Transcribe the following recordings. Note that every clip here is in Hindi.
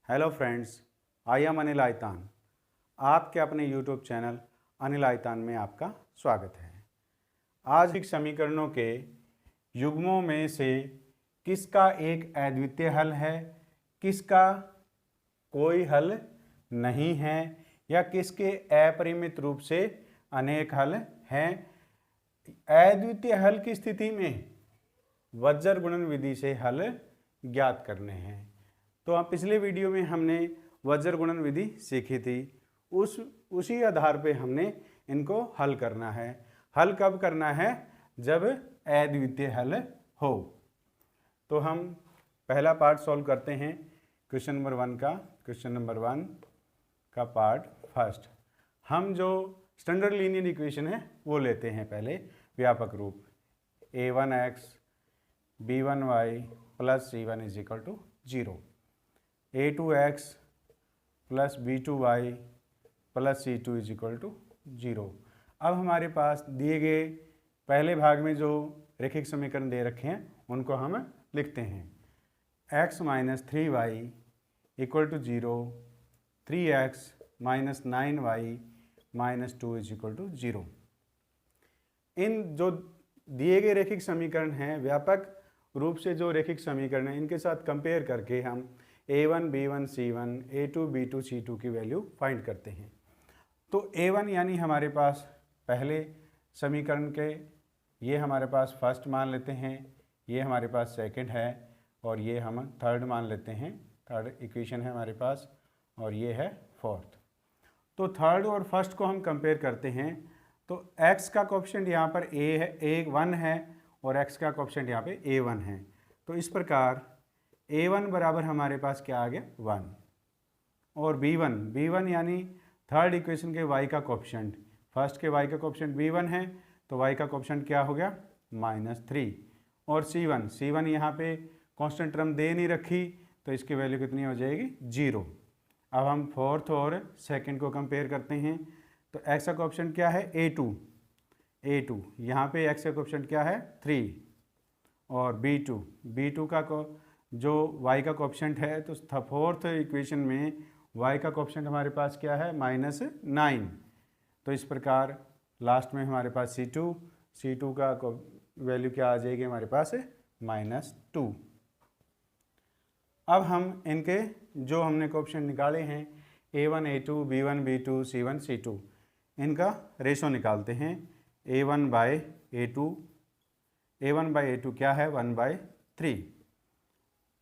Hello friends, I am Anil आयतान। आपके अपने यूट्यूब चैनल अनिल आयतान में आपका स्वागत है। आज एक समीकरणों के युग्मों में से किसका एक अद्वितीय हल है, किसका कोई हल नहीं है, या किसके अपरिमित रूप से अनेक हल हैं। अद्वितीय हल की स्थिति में वज्र गुणन विधि से हल ज्ञात करने हैं। तो पिछले वीडियो में हमने वज्र गुणन विधि सीखी थी। उसी आधार पे हमने इनको हल करना है। हल कब करना है? जब अद्वितीय हल हो। तो हम पहला पार्ट सॉल्व करते हैं क्वेश्चन नंबर 1 का। क्वेश्चन नंबर 1 का पार्ट फर्स्ट, हम जो स्टैंडर्ड लीनियर इक्वेशन है वो लेते हैं पहले व्यापक रूप। a1x b1y plus c1 is equal to 0, a2x plus b2y plus c2 is equal to 0। अब हमारे पास दिए गए पहले भाग में जो रैखिक समीकरण दे रखे हैं उनको हम लिखते हैं। x minus 3y equal to 0, 3x minus 9y minus 2 is equal to 0। इन जो दिए गए रैखिक समीकरण हैं, व्यापक रूप से जो रैखिक समीकरण है, इनके साथ कंपेयर करके हम a1 b1 c1 a2 b2 c2 की वैल्यू फाइंड करते हैं। तो a1 यानी हमारे पास पहले समीकरण के ये हमारे पास फर्स्ट मान लेते हैं, ये हमारे पास सेकंड है, और ये हम थर्ड मान लेते हैं। थर्ड इक्वेशन है हमारे पास, और ये है फोर्थ। तो थर्ड और फर्स्ट को हम कंपेयर करते हैं। तो x का कोएफिशिएंट यहाँ पर a है, a1 है, और x का कोएफिशिएंट यहाँ पे a1 है। तो इस प्रकार a1 बराबर हमारे पास क्या आ गया 1, और b1 यानी थर्ड इक्वेशन के y का कोएफिशिएंट, फर्स्ट के y का कोएफिशिएंट b1 है, तो y का कोएफिशिएंट क्या हो गया -3। और c1 यहाँ पे कांस्टेंट टर्म दे नहीं रखी, तो इसकी वैल्यू कितनी हो जाएगी 0। अब हम फोर्थ और सेकंड को कंपेयर करते हैं। तो x का कोएफिशिएंट क्या है a2, यहाँ पे x का कोएफिशिएंट क्या है 3, और b2 का जो y का कोएफिशिएंट है, तो फोर्थ इक्वेशन में y का कोएफिशिएंट हमारे पास क्या है -9। तो इस प्रकार लास्ट में हमारे पास c2 का वैल्यू क्या आ जाएगी हमारे पास -2। अब हम इनके जो हमने कोएफिशिएंट निकाले हैं a1 a2 b1 b2 c1 c2, इनका रेशो निकालते हैं। a1 बाय a2 क्या है 1/3,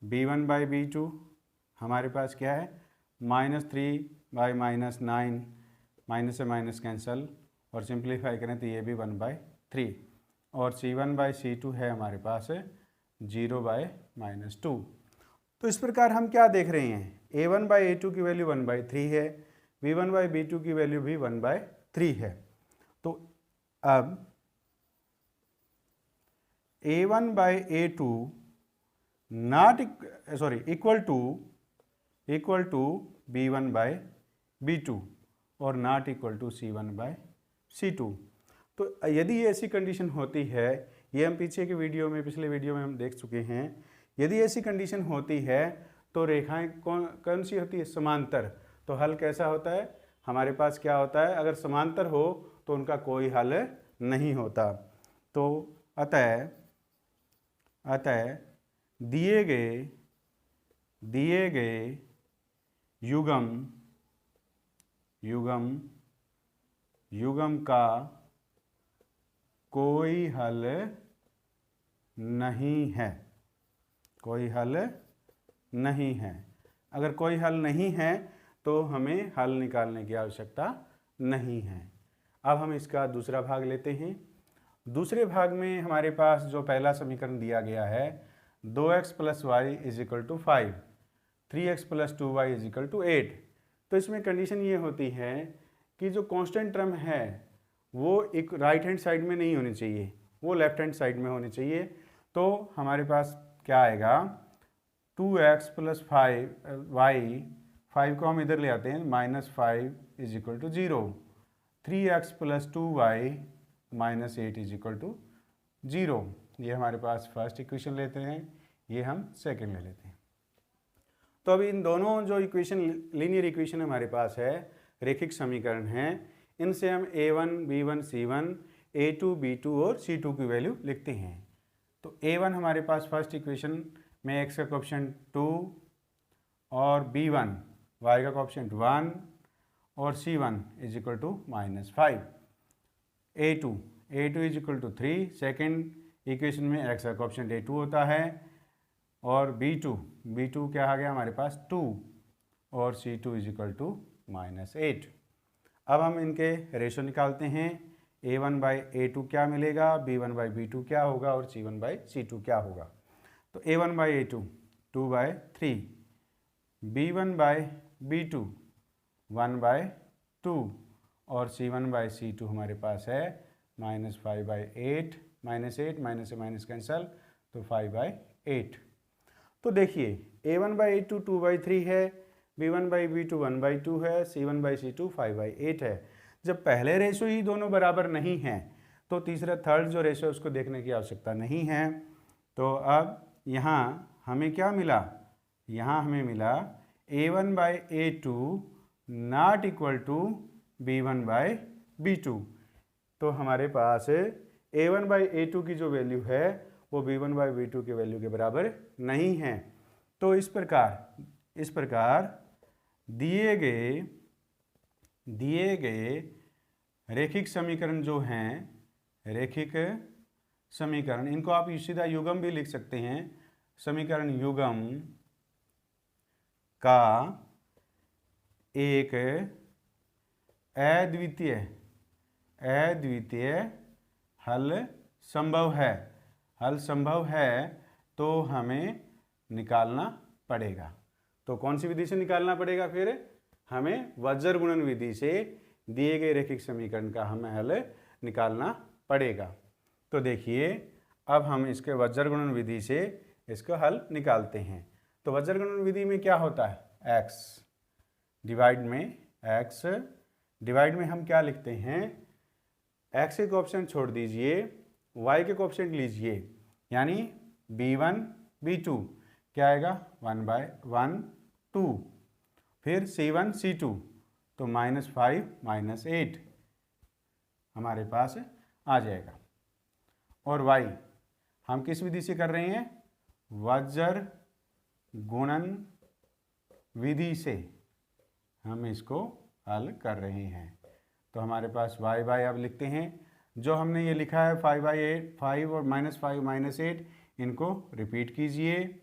b1 बाई b2 हमारे पास क्या है -3 बाई -9, माइनस से माइनस कैंसल, और सिंप्लीफाई करें तो ये भी 1/3, और c1 बाई c2 है हमारे पास 0/-2। तो इस प्रकार हम क्या देख रहे हैं, a1 बाई a2 की वैल्यू 1/3 है, b1 बाई b2 की वैल्यू भी 1/3 है। तो अब a1 by a2 equal to b1 by b2 और not equal to c1 by c2। तो यदि ये ऐसी कंडीशन होती है, ये हम पिछले वीडियो में हम देख चुके हैं, यदि ऐसी कंडीशन होती है तो रेखाएं कौन सी होती है, समांतर। तो हल कैसा होता है हमारे पास, क्या होता है, अगर समांतर हो तो उनका कोई हल नहीं होता। तो अतः दिए गए युग्म का कोई हल नहीं है, अगर कोई हल नहीं है तो हमें हल निकालने की आवश्यकता नहीं है। अब हम इसका दूसरा भाग लेते हैं। दूसरे भाग में हमारे पास जो पहला समीकरण दिया गया है 2x plus y is equal to 5, 3x plus 2y is equal to 8। तो इसमें कंडीशन ये होती है कि जो कांस्टेंट टर्म है वो एक राइट हैंड साइड में नहीं होनी चाहिए, वो लेफ्ट हैंड साइड में होनी चाहिए। तो हमारे पास क्या आएगा 2x प्लस 5 को हम इधर ले आते हैं, -5 is equal to 0, 3x plus 2y minus 8 is equal to 0। ये हमारे पास फर्स्ट इक्वेशन लेते हैं, ये हम सेकंड ले लेते हैं। तो अब इन दोनों जो इक्वेशन लीनियर इक्वेशन हमारे पास है, रेखिक समीकरण हैं, इनसे हम a1 b1 c1 a2 b2 और c2 की वैल्यू लिखते हैं। तो a1 हमारे पास फर्स्ट इक्वेशन में x का कोएफिशिएंट 2 और b1 y का कोएफिशिएंट 1 और c1 is equal to -5। a2 is equal to 3, second equation में x का कोएफिशिएंट a2 होता है, और b2 क्या आ गया हमारे पास 2 और c2 इज इक्वल टू -8। अब हम इनके रेशो निकालते हैं, a1 बाई a2 क्या मिलेगा, b1 बाई b2 क्या होगा और c1 बाई c2 क्या होगा। तो a1 by a2 2 by 3, b1 by b2 1 by 2 और c1 बाई c2 हमारे पास है -5 बाई 8, -8 माइनस से माइनस कैंसल, तो 5 बाई 8। तो देखिए a1 बाई a2 2 बाई 3 है, b1 बाई b2 1 बाई 2 है, c1 बाई c2 5 बाई 8 है। जब पहले रेशो ही दोनों बराबर नहीं हैं तो तीसरा थर्ड जो रेशो उसको देखने की आवश्यकता नहीं है। तो अब यहाँ हमें क्या मिला, यहाँ हमें मिला a1 by a2 not equal to b1 by b2। तो हमारे पास a1 बाई a2 की जो वैल्यू है वो b1 बाई b2 के वैल्यू के बराबर नहीं है। तो इस प्रकार दिए गए रेखिक समीकरण जो हैं, रेखिक समीकरण, इनको आप सीधा युग्म भी लिख सकते हैं। समीकरण युग्म का एक अद्वितीय हल संभव है तो हमें निकालना पड़ेगा। तो कौन सी विधि से निकालना पड़ेगा, फिर हमें वज्र गुणन विधि से दिए गए रेखिक समीकरण का हमें हल निकालना पड़ेगा। तो देखिए अब हम इसके वज्र गुणन विधि से इसका हल निकालते हैं। तो वज्र गुणन विधि में क्या होता है, x डिवाइड में हम क्या लिखते हैं, x के कोएफिशिएंट छोड़ दीजिए, y के कोएफिशिएंट लीजिए, यानी b1 b2 क्या आएगा 1 बाई 1 2, फिर c1 c2 तो -5 -8 हमारे पास आ जाएगा। और y हम किस विधि से कर रहे हैं, वज्र गुणन विधि से हम इसको हल कर रहे हैं। तो हमारे पास y बाई, अब लिखते हैं जो हमने ये लिखा है 5 बाई 8, 5 और -5 -8 इनको रिपीट कीजिए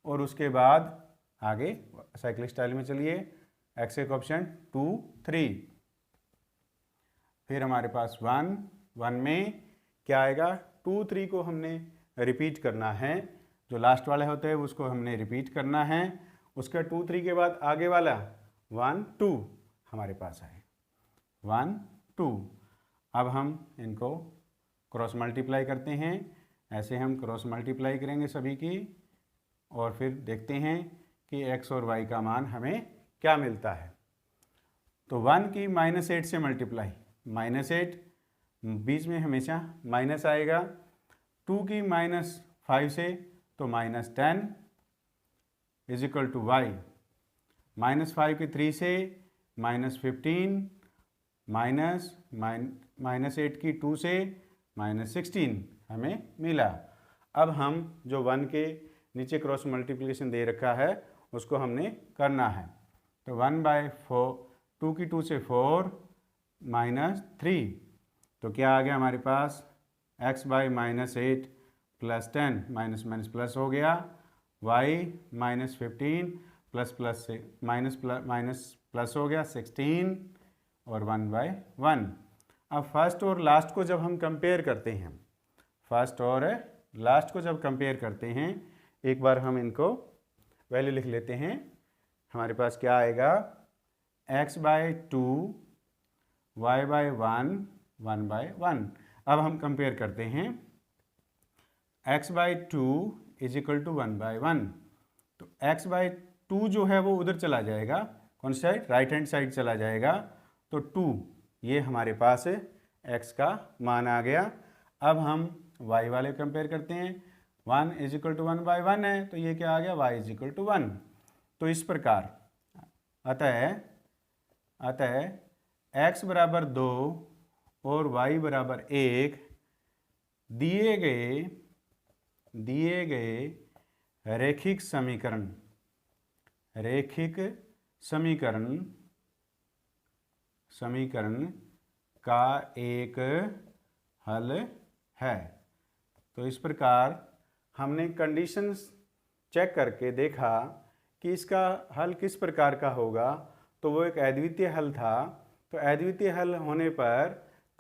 और उसके बाद आगे साइक्लिक स्टाइल में चलिए। x के कोएफिशिएंट 2 3, फिर हमारे पास 1 में क्या आएगा 2 3 को हमने रिपीट करना है, जो लास्ट वाले होते हैं उसको हमने रिपीट करना है। उसका 2 3 के बाद आगे वाला 1 2 हमारे पास है 1 2। अब हम इनको क्रॉस मल्टीप्लाई करते हैं, ऐसे हम क्रॉस मल्टीप्लाई करेंगे सभी की और फिर देखते हैं कि x और y का मान हमें क्या मिलता है। तो 1 की -8 से मल्टीप्लाई, -8 बीच में हमेशा माइनस आएगा, 2 की -5 से तो -10 इज इक्वल टू y, -5 की 3 से -15, -8 की 2 से -16 हमें मिला। अब हम जो 1 के नीचे क्रॉस मल्टीप्लिकेशन दे रखा है उसको हमने करना है। तो 1 बाई 4, 2 की 2 से 4 -3 तो क्या आ गया हमारे पास x by -8 plus 10 minus plus हो गया, y -15 प्लस प्लस से माइनस प्लस हो गया 16 और 1 बाई 1। अब फर्स्ट और लास्ट को जब हम कंपेयर करते हैं, फर्स्ट और लास्ट को जब कंपेयर करते हैं, एक बार हम इनको वैल्यू लिख लेते हैं। हमारे पास क्या आएगा x by 2 y by 1 1 by 1। अब हम कंपेयर करते हैं, x by 2 is equal to 1 by 1। तो x बाई 2 जो है वो उधर चला जाएगा, कौन सी साइड, राइट हैंड साइड चला जाएगा। तो 2 ये हमारे पास x का मान आ गया। अब हम y वाले कंपेयर करते हैं, 1 इज इक्वल टू 1 बाई 1 है तो ये क्या आ गया y इज इक्वल टू 1। तो इस प्रकार अतः x बराबर 2 और y बराबर 1 दिए गए रैखिक समीकरण का एक हल है। तो इस प्रकार हमने कंडीशंस चेक करके देखा कि इसका हल किस प्रकार का होगा, तो वो एक अद्वितीय हल था। तो अद्वितीय हल होने पर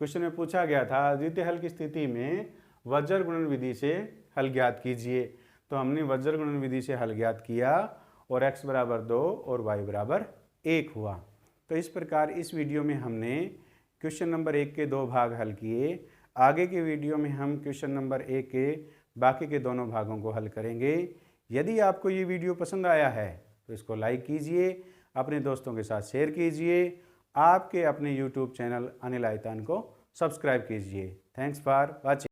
क्वेश्चन में पूछा गया था अद्वितीय हल की स्थिति में वज्र गुणन विधि से हल ज्ञात कीजिए। तो हमने वज्र गुणन विधि से हल ज्ञात किया और x बराबर 2 और y बराबर 1 हुआ। तो इस प्रकार इस वीडियो में हमने क्वेश्चन नंबर 1 के 2 भाग हल किए। आगे के वीडियो में हम क्वेश्चन नंबर 1 के बाकी के दोनों भागों को हल करेंगे। यदि आपको ये वीडियो पसंद आया है तो इसको लाइक कीजिए, अपने दोस्तों के साथ शेयर कीजिए, आपके अपने YouTube चैनल अनिल आइतान को सब्सक्राइब कीजिए। Thanks for watching.